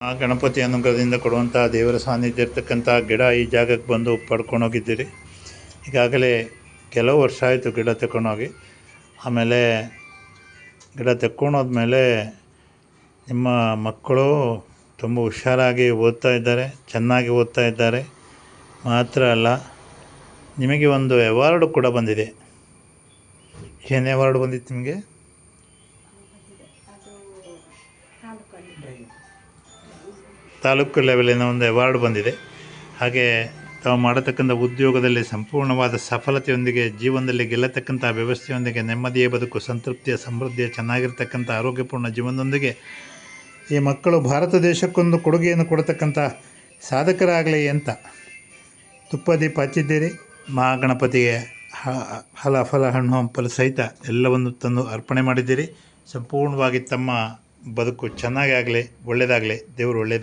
ಆ ಗಣಪತಿ ಅನುಗ್ರಹದಿಂದ ಕೊಡುವಂಥ ದೇವರ ಸಾನ್ನಿಧ್ಯ ಇರ್ತಕ್ಕಂಥ ಗಿಡ ಈ ಜಾಗಕ್ಕೆ ಬಂದು ಪಡ್ಕೊಂಡೋಗಿದ್ದೀರಿ. ಈಗಾಗಲೇ ಕೆಲವು ವರ್ಷ ಆಯಿತು ಗಿಡ ತಗೊಂಡೋಗಿ. ಆಮೇಲೆ ಗಿಡ ತಗೊಂಡೋದ್ಮೇಲೆ ನಿಮ್ಮ ಮಕ್ಕಳು ತುಂಬ ಹುಷಾರಾಗಿ ಓದ್ತಾ ಇದ್ದಾರೆ, ಚೆನ್ನಾಗಿ ಓದ್ತಾ ಇದ್ದಾರೆ. ಮಾತ್ರ ಅಲ್ಲ, ನಿಮಗೆ ಒಂದು ಅವಾರ್ಡು ಕೂಡ ಬಂದಿದೆ. ಏನು ಅವಾರ್ಡು ಬಂದಿತ್ತು ನಿಮಗೆ? ತಾಲೂಕು ಲೆವೆಲಿನ ಒಂದು ಅವಾರ್ಡ್ ಬಂದಿದೆ. ಹಾಗೆ ತಾವು ಮಾಡತಕ್ಕಂಥ ಉದ್ಯೋಗದಲ್ಲಿ ಸಂಪೂರ್ಣವಾದ ಸಫಲತೆಯೊಂದಿಗೆ, ಜೀವನದಲ್ಲಿ ಗೆಲ್ಲತಕ್ಕಂಥ ವ್ಯವಸ್ಥೆಯೊಂದಿಗೆ, ನೆಮ್ಮದಿಯ ಬದುಕು, ಸಂತೃಪ್ತಿಯ, ಸಮೃದ್ಧಿಯ, ಚೆನ್ನಾಗಿರ್ತಕ್ಕಂಥ ಆರೋಗ್ಯಪೂರ್ಣ ಜೀವನದೊಂದಿಗೆ ಈ ಮಕ್ಕಳು ಭಾರತ ದೇಶಕ್ಕೊಂದು ಕೊಡುಗೆಯನ್ನು ಕೊಡತಕ್ಕಂಥ ಸಾಧಕರಾಗಲಿ ಅಂತ ತುಪ್ಪ ದೀಪ ಹಚ್ಚಿದ್ದೀರಿ. ಮಹಾಗಣಪತಿಗೆ ಫಲ ಹಣ್ಣು ಹಂಪಲು ಸಹಿತ ಎಲ್ಲವನ್ನು ತಂದು ಅರ್ಪಣೆ ಮಾಡಿದ್ದೀರಿ. ಸಂಪೂರ್ಣವಾಗಿ ತಮ್ಮ ಬದುಕು ಚೆನ್ನಾಗಿ ಆಗಲಿ, ಒಳ್ಳೆಯದಾಗಲಿ. ದೇವರು ಒಳ್ಳೆಯದು